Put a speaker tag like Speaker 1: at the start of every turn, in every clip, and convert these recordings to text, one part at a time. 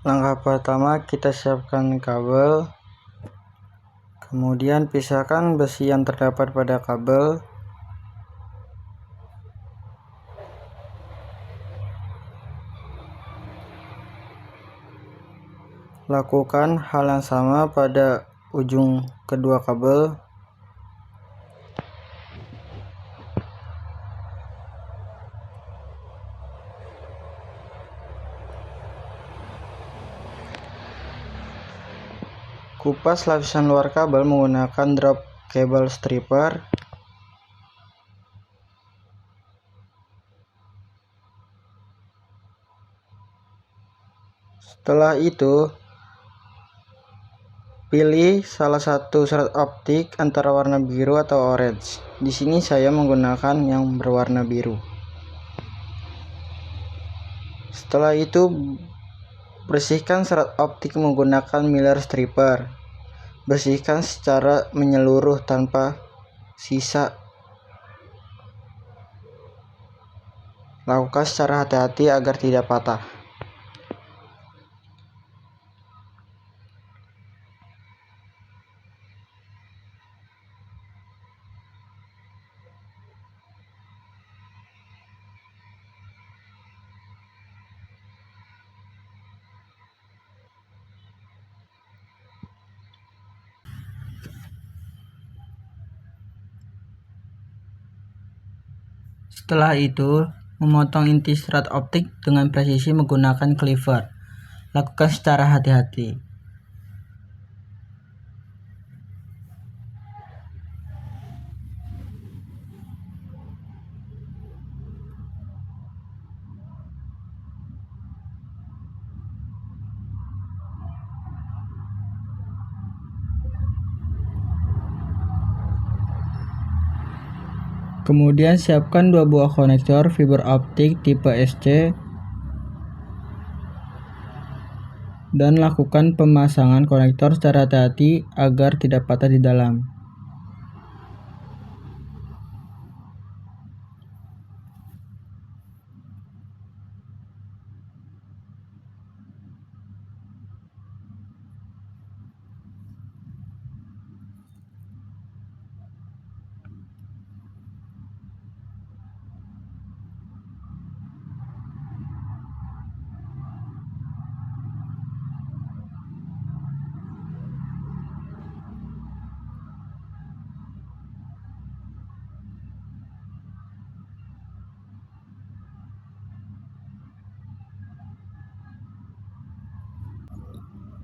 Speaker 1: Langkah pertama, kita siapkan kabel, kemudian pisahkan besi yang terdapat pada kabel. Lakukan hal yang sama pada ujung kedua kabel. Kupas lapisan luar kabel menggunakan drop cable stripper. Setelah itu, pilih salah satu serat optik antara warna biru atau orange. Di sini saya menggunakan yang berwarna biru. Setelah itu, bersihkan serat optik menggunakan Miller stripper. Bersihkan secara menyeluruh tanpa sisa. Lakukan secara hati-hati agar tidak patah. Setelah itu, memotong inti serat optik dengan presisi menggunakan cleaver. Lakukan secara hati-hati. Kemudian siapkan dua buah konektor fiber optik tipe SC dan lakukan pemasangan konektor secara hati-hati agar tidak patah di dalam.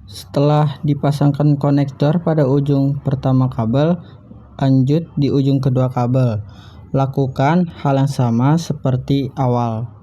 Speaker 1: Setelah dipasangkan konektor pada ujung pertama kabel, lanjut di ujung kedua kabel. Lakukan hal yang sama seperti awal.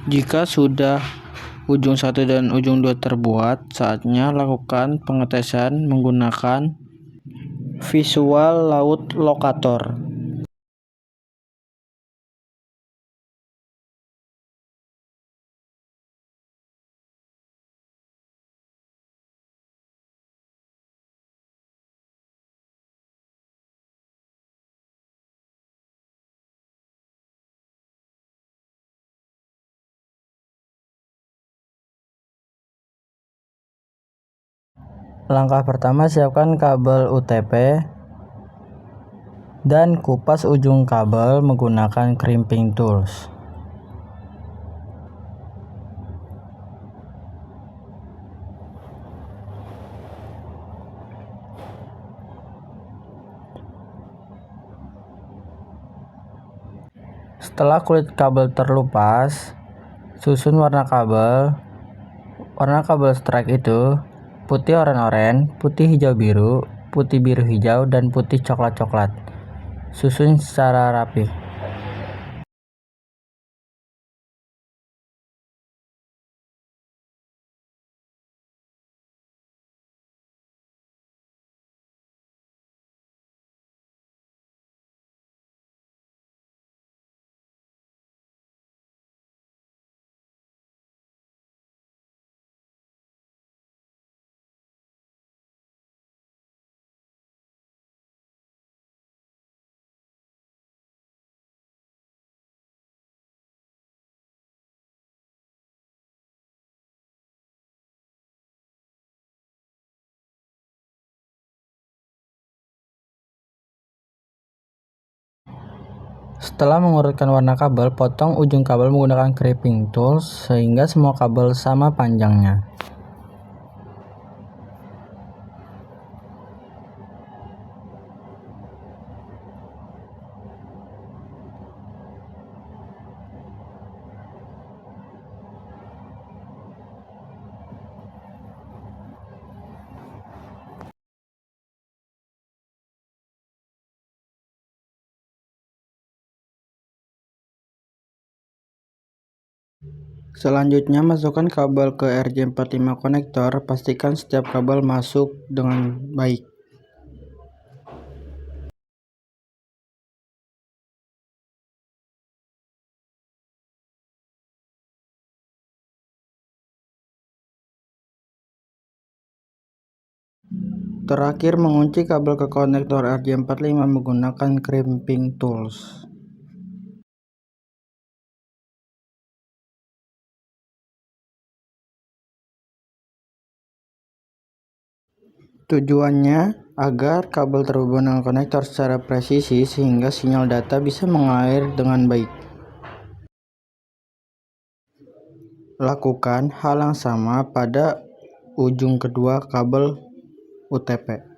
Speaker 1: Jika sudah ujung 1 dan ujung 2 terbuat, saatnya lakukan pengetesan menggunakan visual laut locator. Langkah pertama, siapkan kabel UTP dan kupas ujung kabel menggunakan crimping tools. Setelah kulit kabel terlupas, susun warna kabel. Warna kabel strike itu putih oranye, putih hijau biru, putih biru hijau, dan putih coklat-coklat. Susun secara rapi. Setelah mengurutkan warna kabel, potong ujung kabel menggunakan crimping tools sehingga semua kabel sama panjangnya. Selanjutnya, masukkan kabel ke RJ45 konektor. Pastikan setiap kabel masuk dengan baik. Terakhir, mengunci kabel ke konektor RJ45 menggunakan crimping tools. Tujuannya agar kabel terhubung dengan konektor secara presisi sehingga sinyal data bisa mengalir dengan baik. Lakukan hal yang sama pada ujung kedua kabel UTP.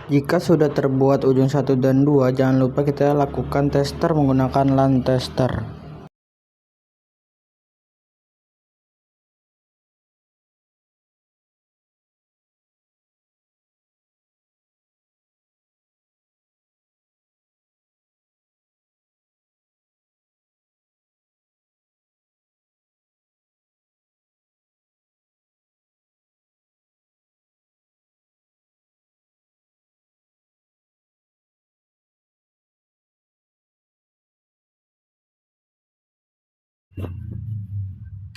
Speaker 1: Jika sudah terbuat ujung 1 dan 2, jangan lupa kita lakukan tester menggunakan LAN tester.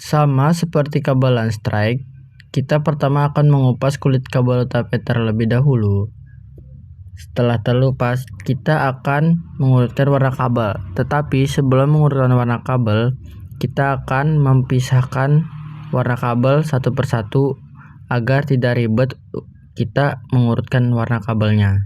Speaker 1: Sama seperti kabel LAN strike, kita pertama akan mengupas kulit kabel tape terlebih dahulu. Setelah terlupas, kita akan mengurutkan warna kabel. Tetapi sebelum mengurutkan warna kabel, kita akan memisahkan warna kabel satu persatu agar tidak ribet kita mengurutkan warna kabelnya.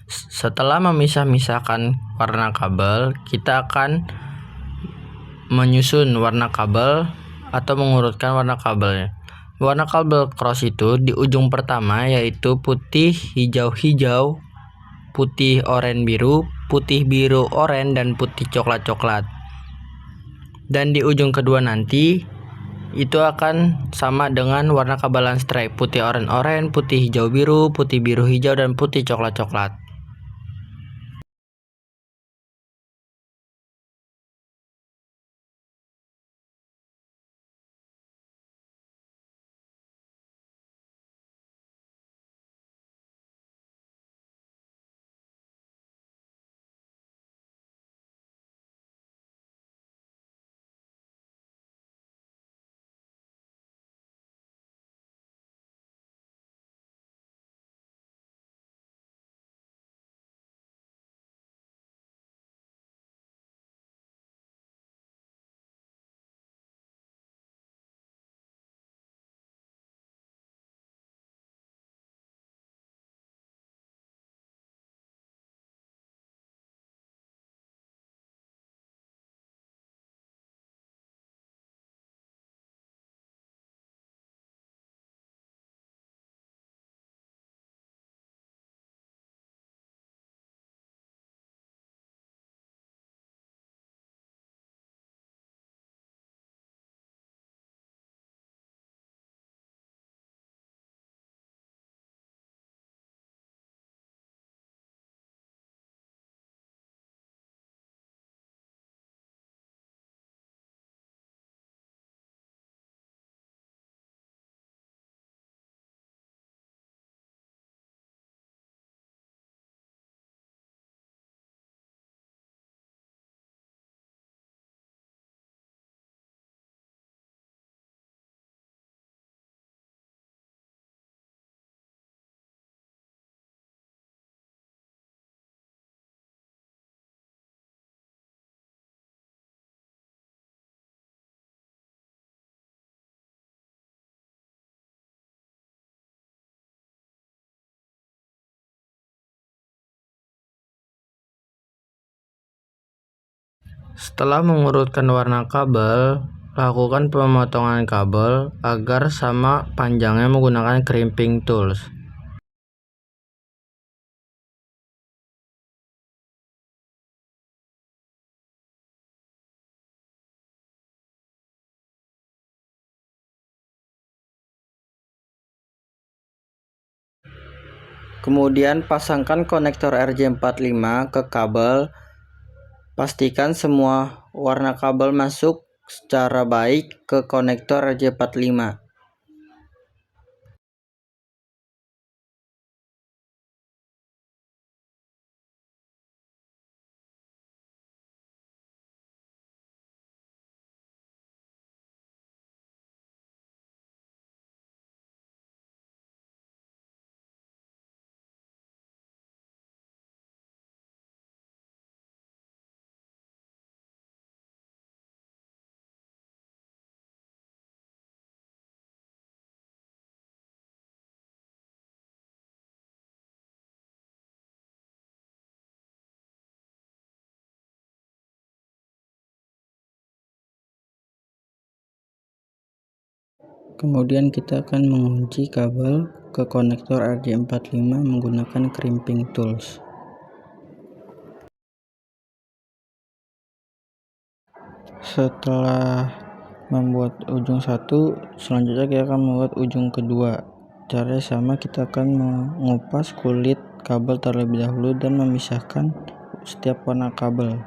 Speaker 1: Setelah memisah-misahkan warna kabel, kita akan menyusun warna kabel atau mengurutkan warna kabelnya. Warna kabel cross itu di ujung pertama yaitu putih, hijau-hijau, putih, oranye, biru, putih, biru, oranye, dan putih, coklat-coklat. Dan di ujung kedua nanti itu akan sama dengan warna kabel LAN strike, putih, oranye, putih, hijau, biru, putih, biru, hijau, dan putih, coklat-coklat. Setelah mengurutkan warna kabel, lakukan pemotongan kabel agar sama panjangnya menggunakan crimping tools. Kemudian pasangkan konektor RJ45 ke kabel. Pastikan semua warna kabel masuk secara baik ke konektor RJ45. Kemudian kita akan mengunci kabel ke konektor RJ45 menggunakan crimping tools. Setelah membuat ujung satu, selanjutnya kita akan membuat ujung kedua. Caranya sama, kita akan mengupas kulit kabel terlebih dahulu dan memisahkan setiap warna kabel.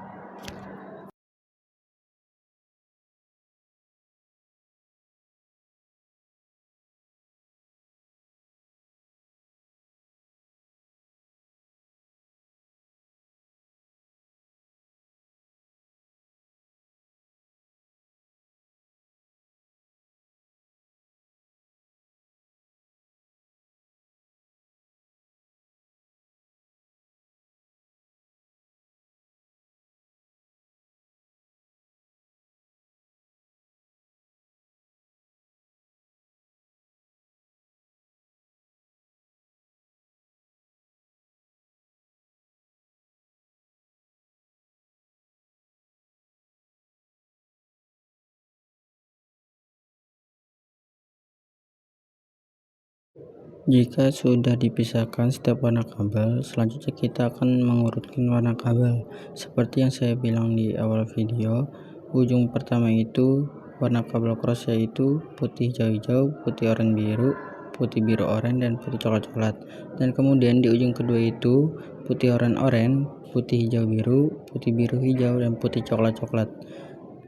Speaker 1: Jika sudah dipisahkan setiap warna kabel, selanjutnya kita akan mengurutkan warna kabel. Seperti yang saya bilang di awal video, ujung pertama itu warna kabel cross yaitu putih hijau-hijau, putih oranye biru, putih biru oranye, dan putih coklat-coklat. Dan kemudian di ujung kedua itu putih oranye-oranye, putih hijau biru, putih biru hijau, dan putih coklat-coklat.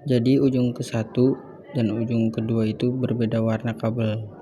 Speaker 1: Jadi ujung ke satu dan ujung kedua itu berbeda warna kabel.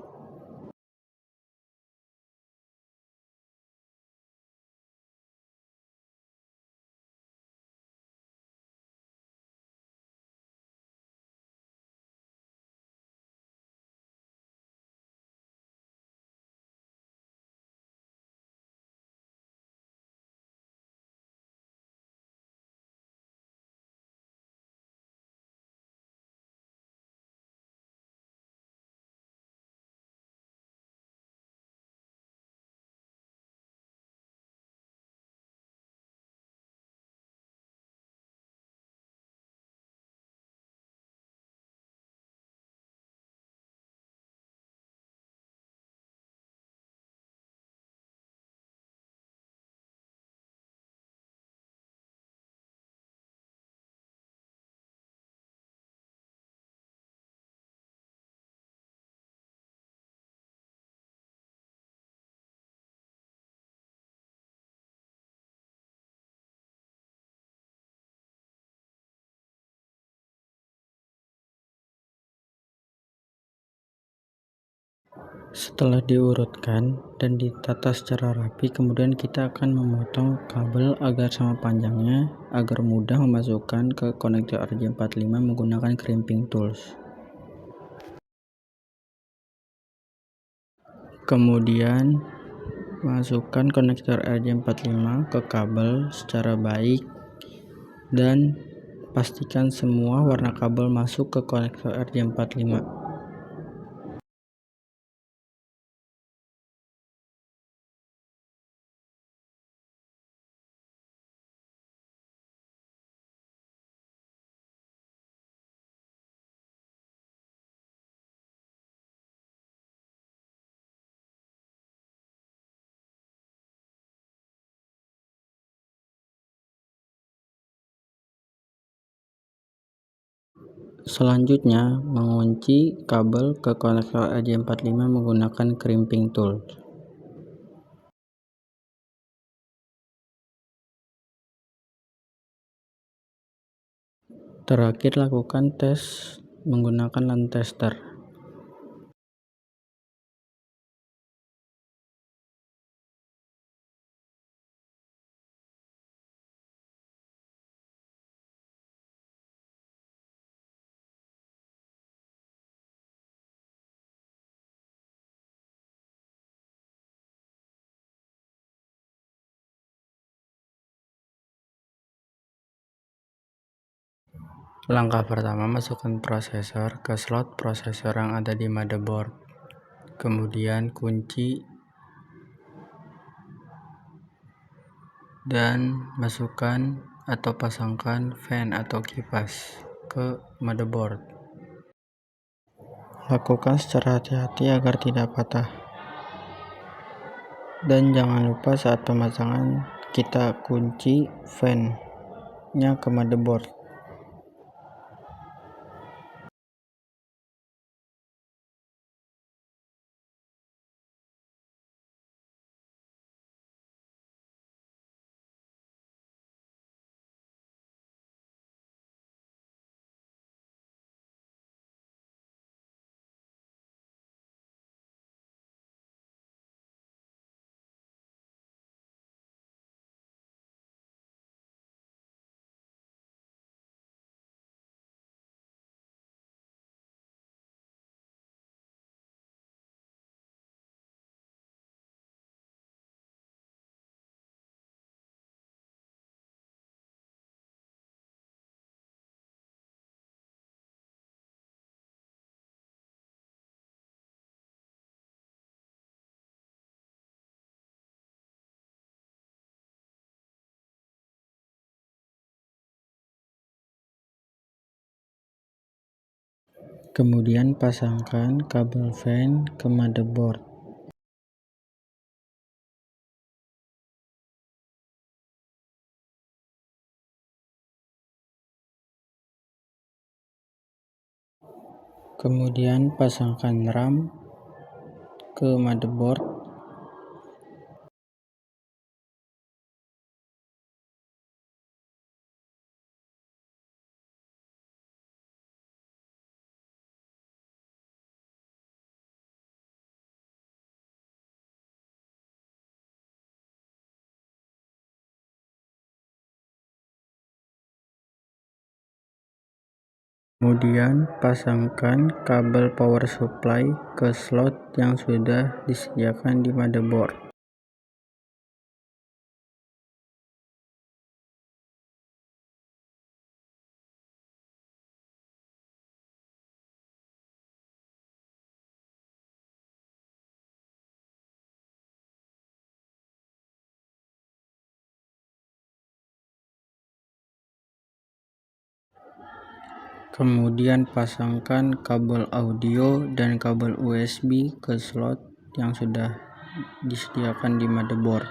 Speaker 1: Setelah diurutkan dan ditata secara rapi, kemudian kita akan memotong kabel agar sama panjangnya agar mudah memasukkan ke konektor RJ45 menggunakan crimping tools. Kemudian masukkan konektor RJ45 ke kabel secara baik dan pastikan semua warna kabel masuk ke konektor RJ45. Selanjutnya, mengunci kabel ke konektor RJ45 menggunakan crimping tool. Terakhir, lakukan tes menggunakan LAN tester. Langkah pertama, masukkan prosesor ke slot prosesor yang ada di motherboard. Kemudian kunci dan masukkan atau pasangkan fan atau kipas ke motherboard. Lakukan secara hati-hati agar tidak patah. Dan jangan lupa saat pemasangan kita kunci fan-nya ke motherboard. Kemudian pasangkan kabel fan ke motherboard. Kemudian pasangkan RAM ke motherboard. Kemudian pasangkan kabel power supply ke slot yang sudah disediakan di motherboard. Kemudian pasangkan kabel audio dan kabel USB ke slot yang sudah disediakan di motherboard.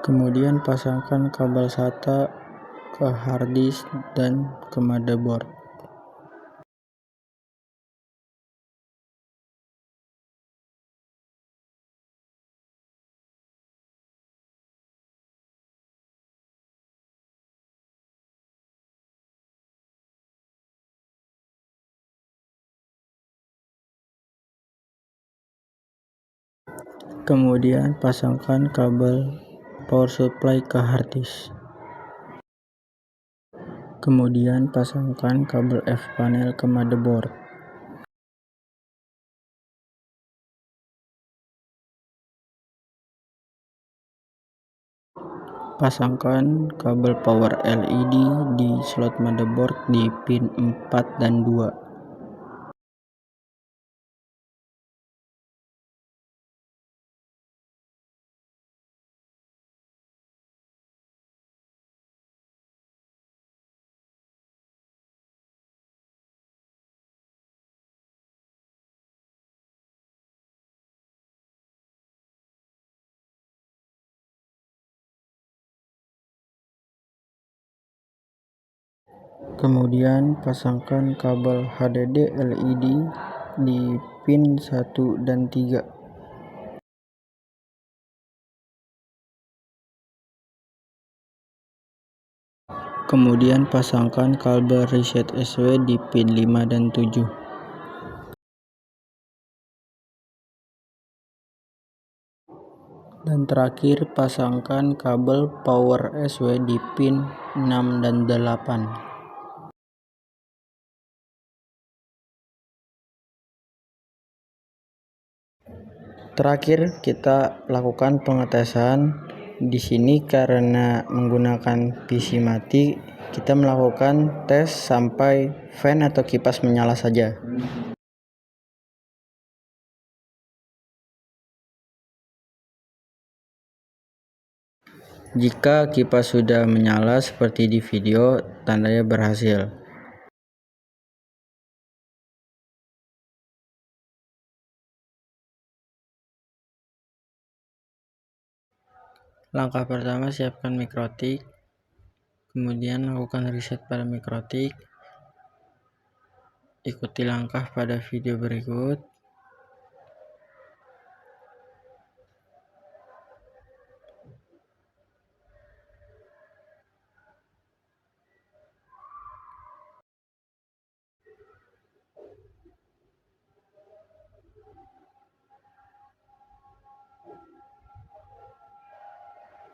Speaker 1: Kemudian pasangkan kabel SATA ke harddisk dan ke motherboard. Kemudian pasangkan kabel power supply ke harddisk. Kemudian pasangkan kabel F-panel ke motherboard. Pasangkan kabel power LED di slot motherboard di pin 4 dan 2. Kemudian pasangkan kabel HDD LED di pin 1 dan 3. Kemudian pasangkan kabel reset SW di pin 5 dan 7. Dan terakhir pasangkan kabel power SW di pin 6 dan 8. Terakhir kita lakukan pengetesan. Di sini karena menggunakan PC mati, kita melakukan tes sampai fan atau kipas menyala saja. Jika kipas sudah menyala seperti di video, tandanya berhasil. Langkah pertama, siapkan mikrotik. Kemudian lakukan reset pada mikrotik. Ikuti langkah pada video berikut.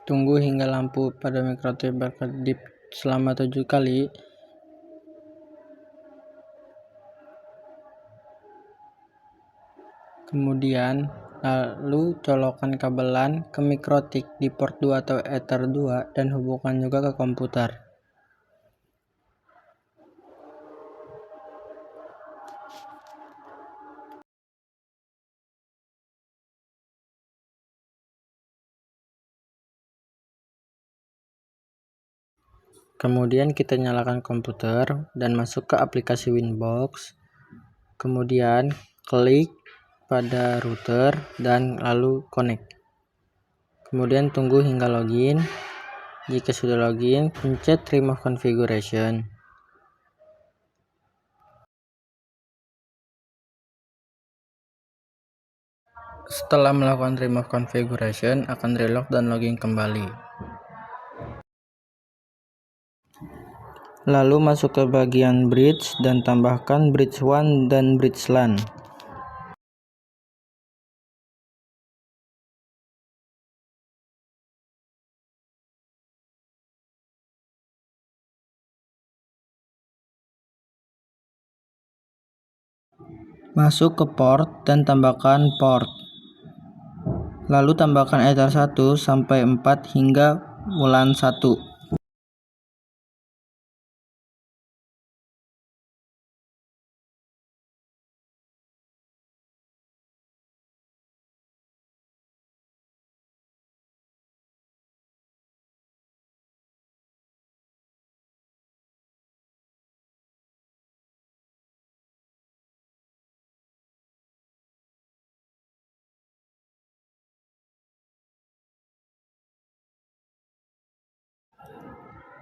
Speaker 1: Tunggu hingga lampu pada mikrotik berkedip selama 7 kali. Kemudian lalu colokkan kabel LAN ke mikrotik di port 2 atau Ether 2 dan hubungkan juga ke komputer. Kemudian kita nyalakan komputer dan masuk ke aplikasi Winbox. Kemudian klik pada router dan lalu connect. Kemudian tunggu hingga login. Jika sudah login, pencet remove configuration. Setelah melakukan remove configuration, akan relog dan login kembali. Lalu masuk ke bagian bridge dan tambahkan bridge WAN dan bridge LAN. Masuk ke port dan tambahkan port. Lalu tambahkan Ether 1 sampai 4 hingga WLAN 1.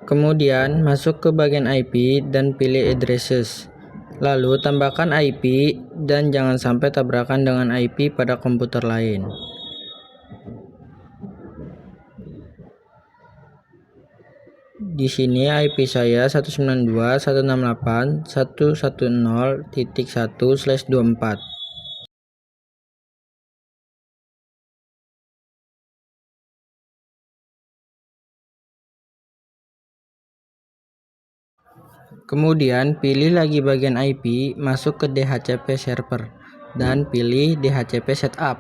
Speaker 1: Kemudian masuk ke bagian IP dan pilih addresses. Lalu tambahkan IP dan jangan sampai tabrakan dengan IP pada komputer lain. Di sini IP saya 192.168.110.1/24. Kemudian pilih lagi bagian IP, masuk ke DHCP server dan pilih DHCP setup.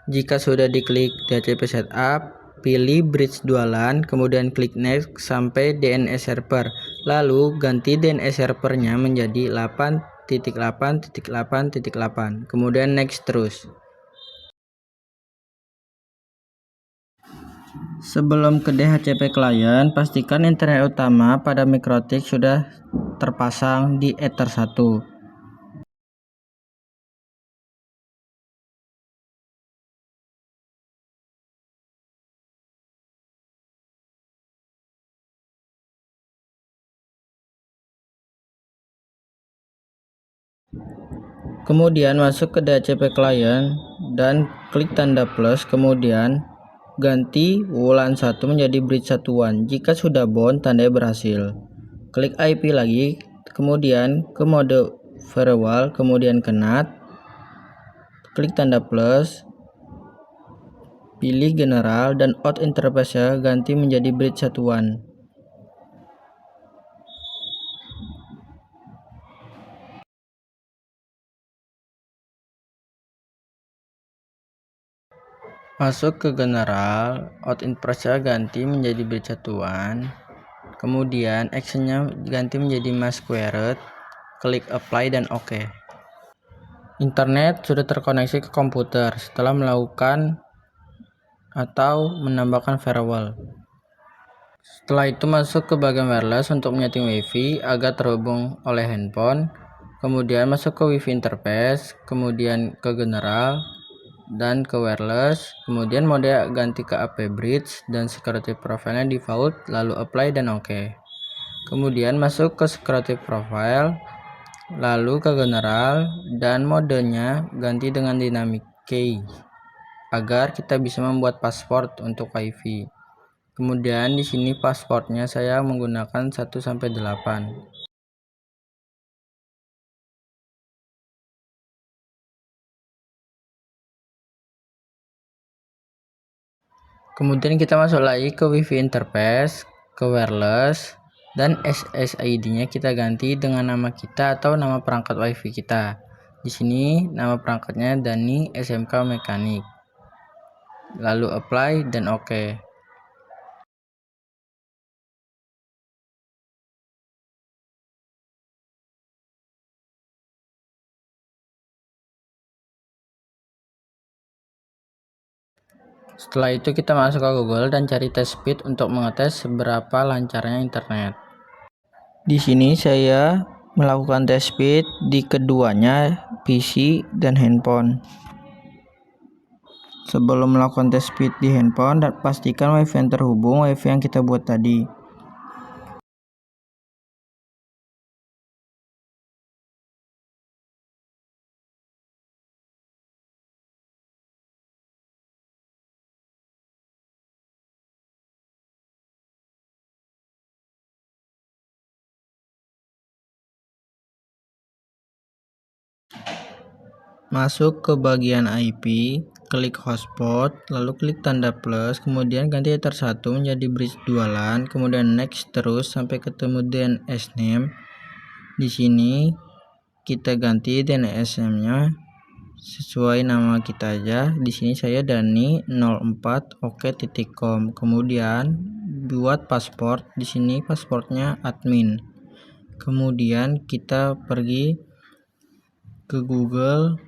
Speaker 1: Jika sudah diklik DHCP setup, pilih bridge 2 LAN, kemudian klik next sampai DNS server. Lalu ganti DNS servernya menjadi 8.8.8.8, kemudian next terus. Sebelum ke DHCP client, pastikan internet utama pada mikrotik sudah terpasang di Ether 1. Kemudian masuk ke DHCP client dan klik tanda plus, kemudian ganti WLAN 1 menjadi bridge satuan. Jika sudah bound, tandanya berhasil. Klik IP lagi, kemudian ke mode firewall, kemudian ke NAT, klik tanda plus, pilih general dan out interface ganti menjadi bridge satuan. Masuk ke general, out interface ganti menjadi bridge satuan. Kemudian actionnya ganti menjadi mask squared, klik apply dan OK. Internet sudah terkoneksi ke komputer setelah melakukan atau menambahkan firewall. Setelah itu masuk ke bagian wireless untuk menyeting WiFi agar terhubung oleh handphone. Kemudian masuk ke WiFi interface, kemudian ke general dan ke wireless. Kemudian mode ganti ke AP bridge dan security profile-nya default, lalu apply dan OK. Kemudian masuk ke security profile, lalu ke general dan modenya ganti dengan dynamic key agar kita bisa membuat password untuk WiFi. Kemudian di sini passwordnya saya menggunakan 1-8. Kemudian kita masuk lagi ke WiFi interface, ke wireless, dan SSID-nya kita ganti dengan nama kita atau nama perangkat WiFi kita. Di sini nama perangkatnya Dani SMK Mekanik. Lalu apply dan OK. Setelah itu kita masuk ke Google dan cari test speed untuk mengetes seberapa lancarnya internet. Di sini saya melakukan test speed di keduanya, PC dan handphone. Sebelum melakukan test speed di handphone, dan pastikan WiFi yang terhubung WiFi yang kita buat tadi. Masuk ke bagian IP, klik hotspot, lalu klik tanda plus, kemudian ganti ether 1 menjadi bridge 2 LAN, kemudian next terus sampai ketemu DNS name. Di sini kita ganti DNS name-nya sesuai nama kita aja. Di sini saya Dani 04 oke.com. Kemudian buat password. Di sini passwordnya admin. Kemudian kita pergi ke Google.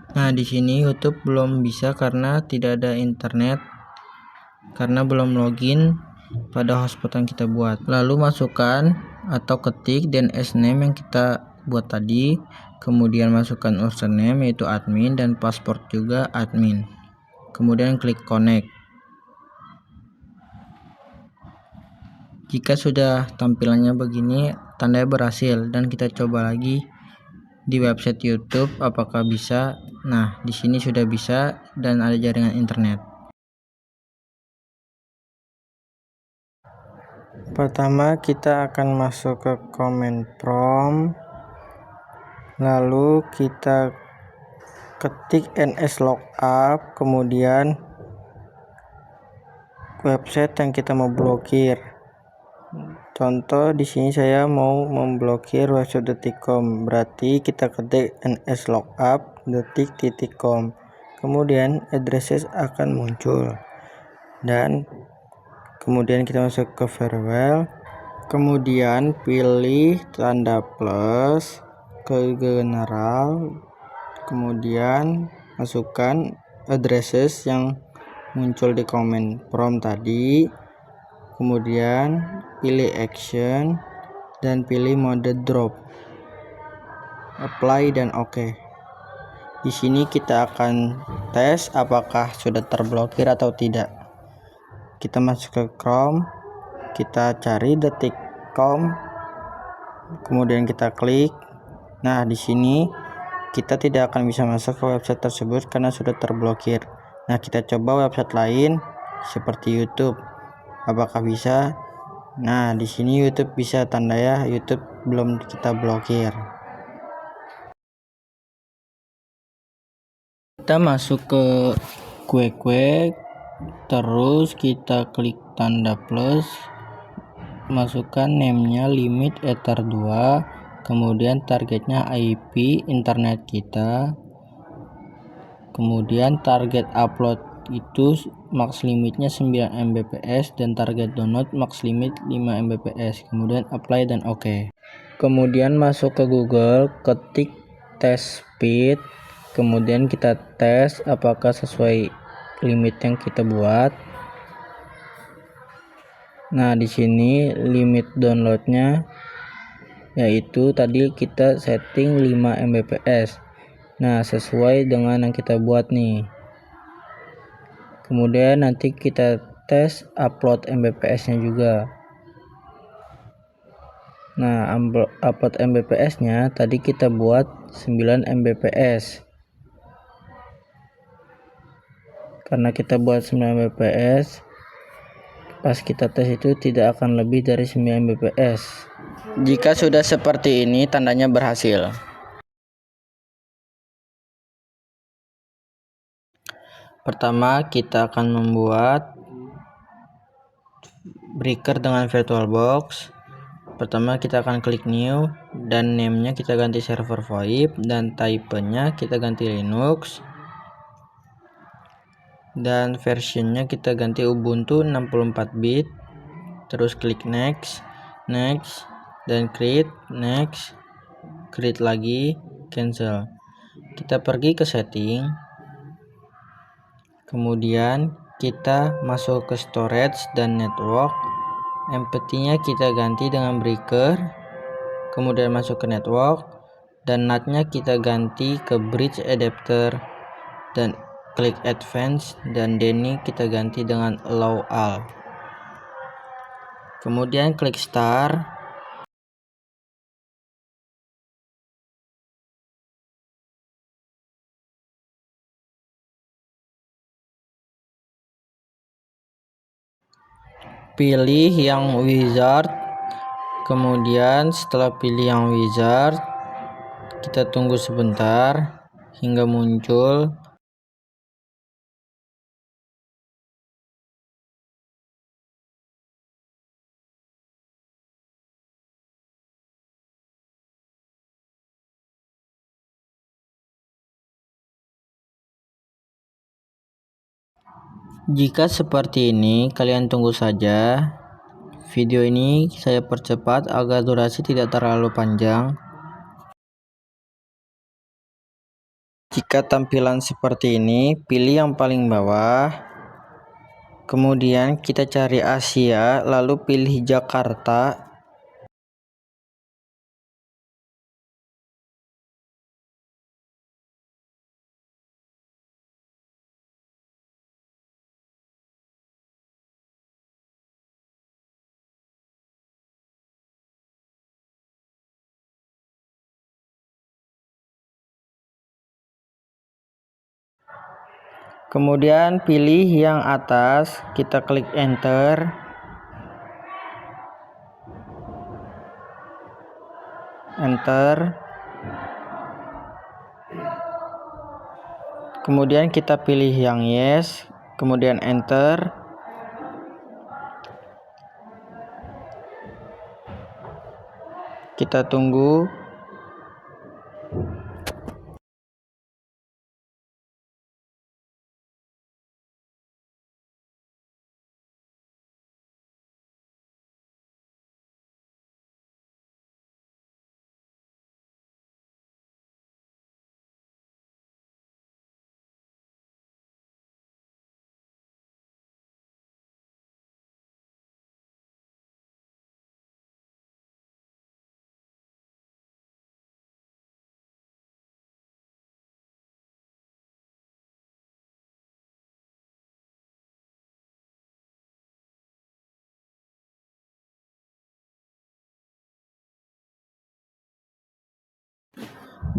Speaker 1: Nah, di sini YouTube belum bisa karena tidak ada internet, karena belum login pada hotspot yang kita buat. Lalu masukkan atau ketik DNS name yang kita buat tadi, kemudian masukkan username yaitu admin dan password juga admin. Kemudian klik connect. Jika sudah tampilannya begini, tandanya berhasil dan kita coba lagi di website YouTube apakah bisa. Nah, di sini sudah bisa dan ada jaringan internet. Pertama kita akan masuk ke command prompt, lalu kita ketik nslookup, kemudian website yang kita mau blokir. Contoh di sini saya mau memblokir website.com, berarti kita ketik nslookup.com, kemudian addresses akan muncul dan kemudian kita masuk ke firewall, kemudian pilih tanda plus, ke general, kemudian masukkan addresses yang muncul di command prompt tadi, kemudian pilih action dan pilih mode drop, apply dan OK. Di sini kita akan tes apakah sudah terblokir atau tidak. kita masuk ke Chrome, kita cari detik.com, kemudian kita klik. Nah, di sini kita tidak akan bisa masuk ke website tersebut karena sudah terblokir. Nah, kita coba website lain seperti YouTube. Apakah bisa? Nah, di sini YouTube bisa, tanda ya YouTube belum kita blokir. Kita masuk ke Quake, terus kita klik tanda plus, masukkan name-nya limit ether 2, kemudian targetnya IP internet kita, kemudian target upload itu max limitnya 9 Mbps dan target download max limit 5 Mbps, kemudian apply dan OK. Kemudian masuk ke Google, ketik test speed, kemudian kita tes apakah sesuai limit yang kita buat. Nah, di sini limit downloadnya yaitu tadi kita setting 5 Mbps. Nah, sesuai dengan yang kita buat nih. Kemudian nanti kita tes upload Mbps nya juga. Nah, upload Mbps nya tadi kita buat 9 Mbps. Karena kita buat 9 Mbps, pas kita tes itu tidak akan lebih dari 9 Mbps. Jika sudah seperti ini, tandanya berhasil. Pertama, kita akan membuat breaker dengan VirtualBox. Pertama, kita akan klik new dan name-nya kita ganti server VoIP dan type-nya kita ganti Linux. Dan versionnya kita ganti Ubuntu 64 bit, terus klik next, dan create, next, create lagi, cancel. Kita pergi ke setting, kemudian kita masuk ke storage dan network, empty-nya kita ganti dengan breaker, kemudian masuk ke network, dan NAT-nya kita ganti ke bridge adapter, dan klik advance, dan DNI kita ganti dengan allow all. Kemudian klik start. Pilih yang wizard. Kemudian setelah pilih yang wizard, kita tunggu sebentar hingga muncul. Jika seperti ini, kalian tunggu saja. Video ini saya percepat agar durasi tidak terlalu panjang. Jika tampilan seperti ini, pilih yang paling bawah. Kemudian kita cari Asia, lalu pilih Jakarta. Kemudian pilih yang atas, kita klik enter. Kemudian kita pilih yang yes, kemudian enter. Kita tunggu.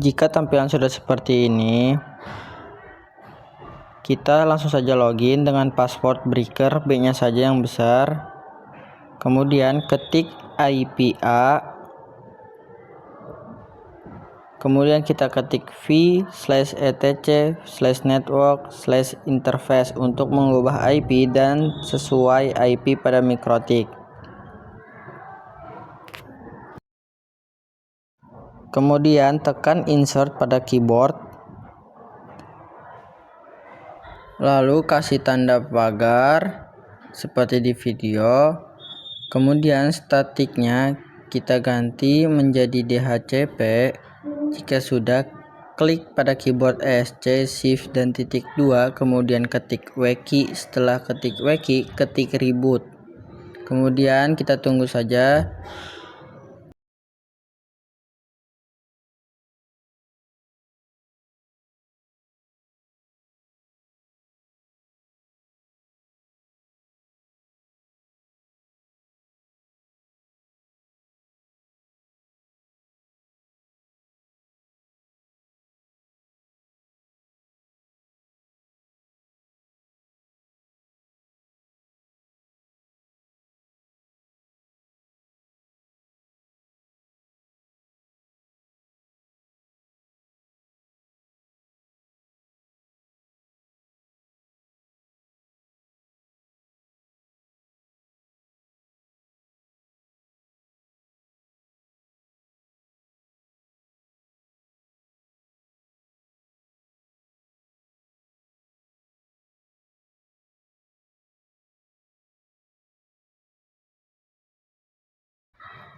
Speaker 1: Jika tampilan sudah seperti ini, kita langsung saja login dengan password breaker B-nya saja yang besar. Kemudian ketik IP A. Kemudian kita ketik v/etc/network/interface untuk mengubah IP dan sesuai IP pada mikrotik. Kemudian tekan insert pada keyboard, lalu kasih tanda pagar seperti di video. Kemudian statiknya kita ganti menjadi DHCP. Jika sudah, klik pada keyboard ESC shift dan titik 2, kemudian ketik wiki. Setelah ketik wiki, ketik reboot. Kemudian kita tunggu saja.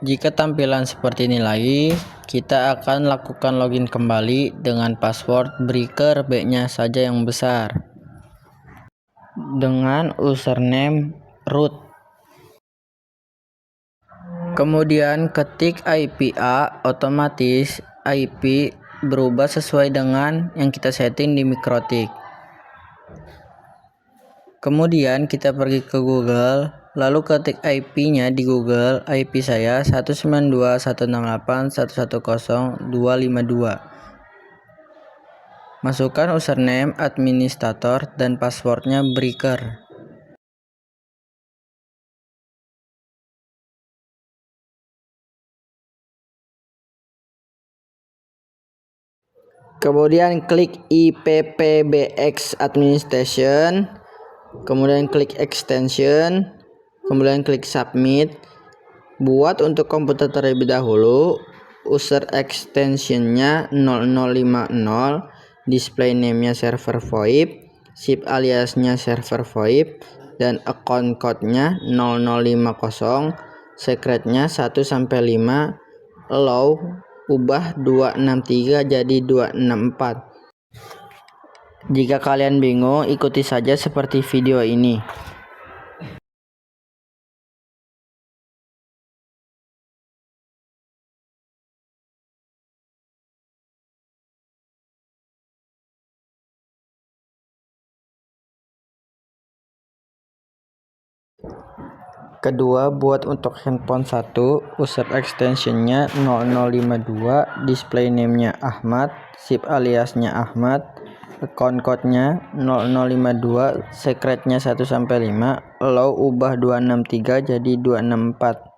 Speaker 1: Jika tampilan seperti ini lagi, kita akan lakukan login kembali dengan password breaker B-nya saja yang besar dengan username root. Kemudian ketik IP A, otomatis IP berubah sesuai dengan yang kita setting di mikrotik. Kemudian kita pergi ke Google, lalu ketik IP-nya di Google. IP saya 192.168.110.252. Masukkan username administrator dan passwordnya breaker. Kemudian klik IPPBX administration, kemudian klik extension, kemudian klik submit. Buat untuk komputer terlebih dahulu, user extensionnya 0050, display name-nya server VoIP, ship aliasnya server VoIP, dan account code-nya 0050, secretnya 1-5, allow ubah 263 jadi 264. Jika kalian bingung, ikuti saja seperti video ini. Kedua, buat untuk handphone 1, user extensionnya 0052, display name-nya Ahmad, ship aliasnya Ahmad, account code-nya 0052, secretnya 1-5, allow ubah 263 jadi 264.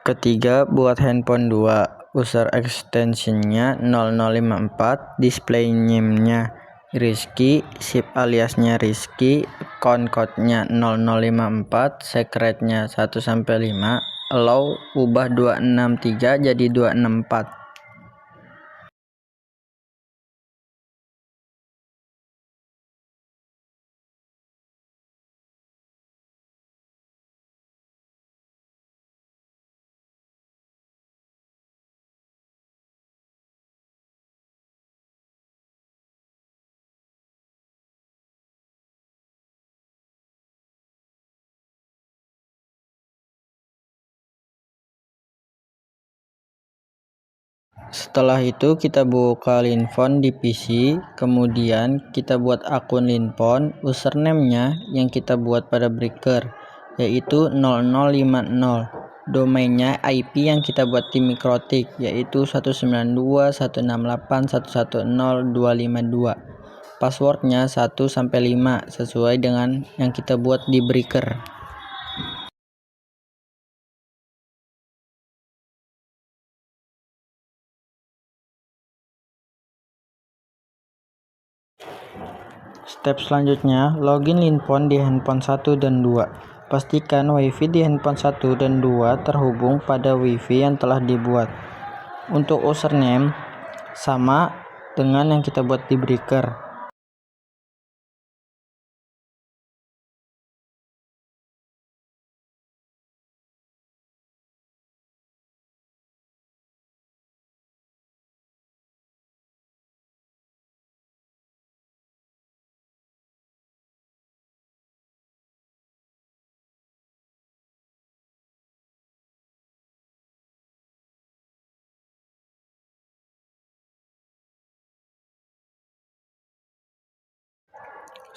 Speaker 1: Ketiga, buat handphone 2, user extensionnya 0054, display name-nya Rizky, ship aliasnya Rizky, account code-nya 0054, secretnya 1-5, allow ubah 263 jadi 264. Setelah itu kita buka Linphone di PC, kemudian kita buat akun Linphone, username-nya yang kita buat pada breaker yaitu 0050. Domainnya IP yang kita buat di Mikrotik yaitu 192.168.110.252. Passwordnya 1 sampai 5 sesuai dengan yang kita buat di breaker. Step selanjutnya, login Linphone di handphone 1 dan 2. Pastikan WiFi di handphone 1 dan 2 terhubung pada WiFi yang telah dibuat. Untuk username, sama dengan yang kita buat di breaker.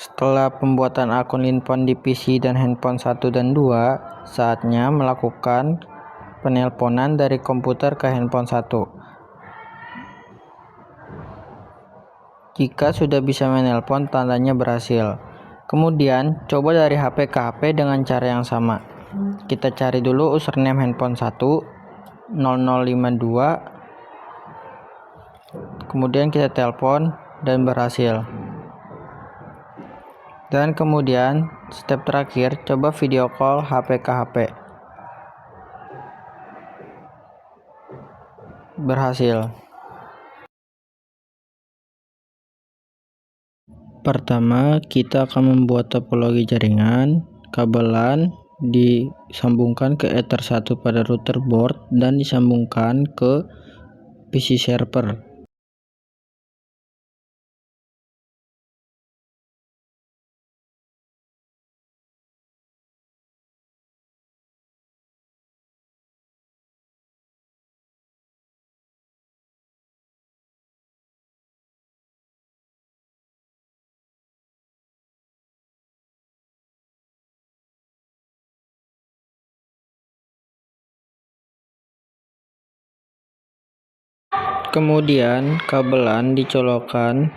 Speaker 1: Setelah pembuatan akun Linphone di PC dan handphone 1 dan 2, saatnya melakukan penelponan dari komputer ke handphone 1. Jika sudah bisa menelpon, tandanya berhasil. Kemudian, coba dari HP ke HP dengan cara yang sama. Kita cari dulu username handphone 1, 0052, kemudian kita telepon dan berhasil. Dan kemudian step terakhir, coba video call HP ke HP. Berhasil. Pertama, kita akan membuat topologi jaringan. Kabelan disambungkan ke Ether 1 pada router board dan disambungkan ke PC server. Kemudian kabelan dicolokkan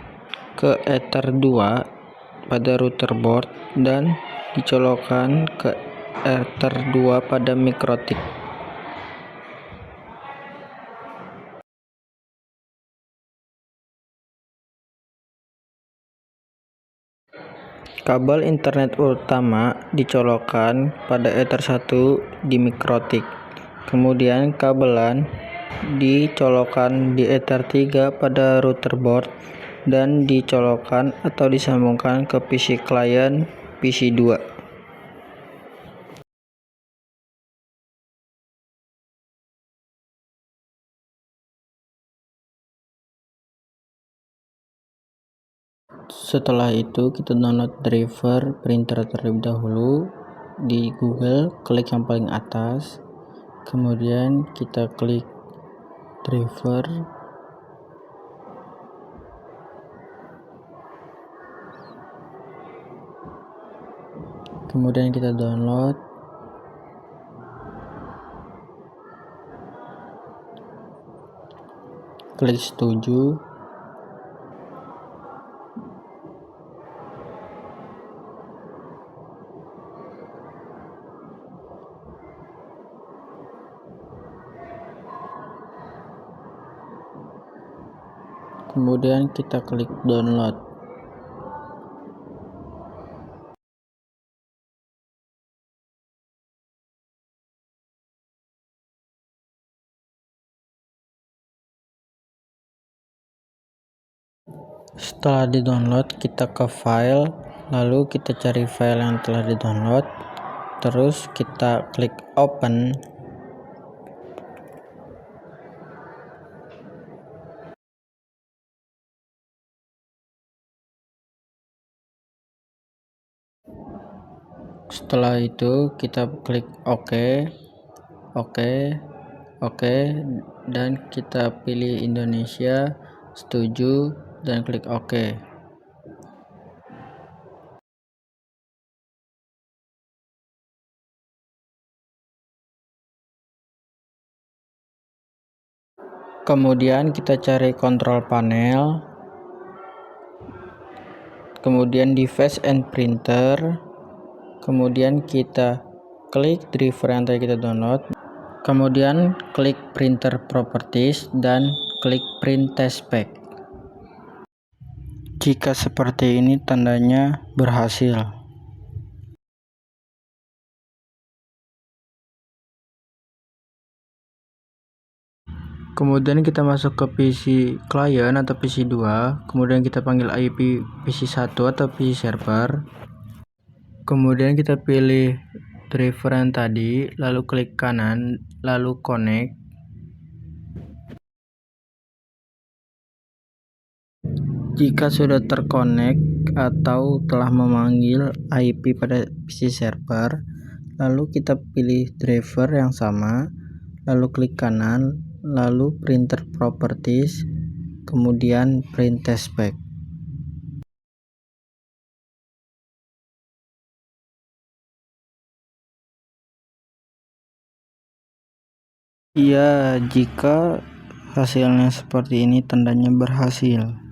Speaker 1: ke Ether 2 pada router board dan dicolokkan ke Ether 2 pada Mikrotik. Kabel internet utama dicolokkan pada Ether 1 di Mikrotik. Kemudian kabelan dicolokkan di Ether 3 pada router board dan dicolokkan atau disambungkan ke PC client PC 2. Setelah itu kita download driver printer terlebih dahulu di Google, klik yang paling atas, kemudian kita klik driver, kemudian kita download, klik setuju, kemudian kita klik download. Setelah di-download, kita ke file, lalu kita cari file yang telah di-download, terus kita klik open. Setelah itu kita klik OK, dan kita pilih Indonesia, setuju, dan klik OK. Kemudian kita cari kontrol panel, kemudian device and printer, kemudian kita klik driver yang tadi kita download, kemudian klik printer properties dan klik print test pack. Jika seperti ini tandanya berhasil. Kemudian kita masuk ke PC client atau PC 2, kemudian kita panggil IP PC 1 atau PC server. Kemudian kita pilih driver yang tadi, lalu klik kanan, lalu connect. Jika sudah terkonek atau telah memanggil IP pada PC server, lalu kita pilih driver yang sama, lalu klik kanan, lalu printer properties, kemudian print test pack. Jika hasilnya seperti ini tandanya berhasil.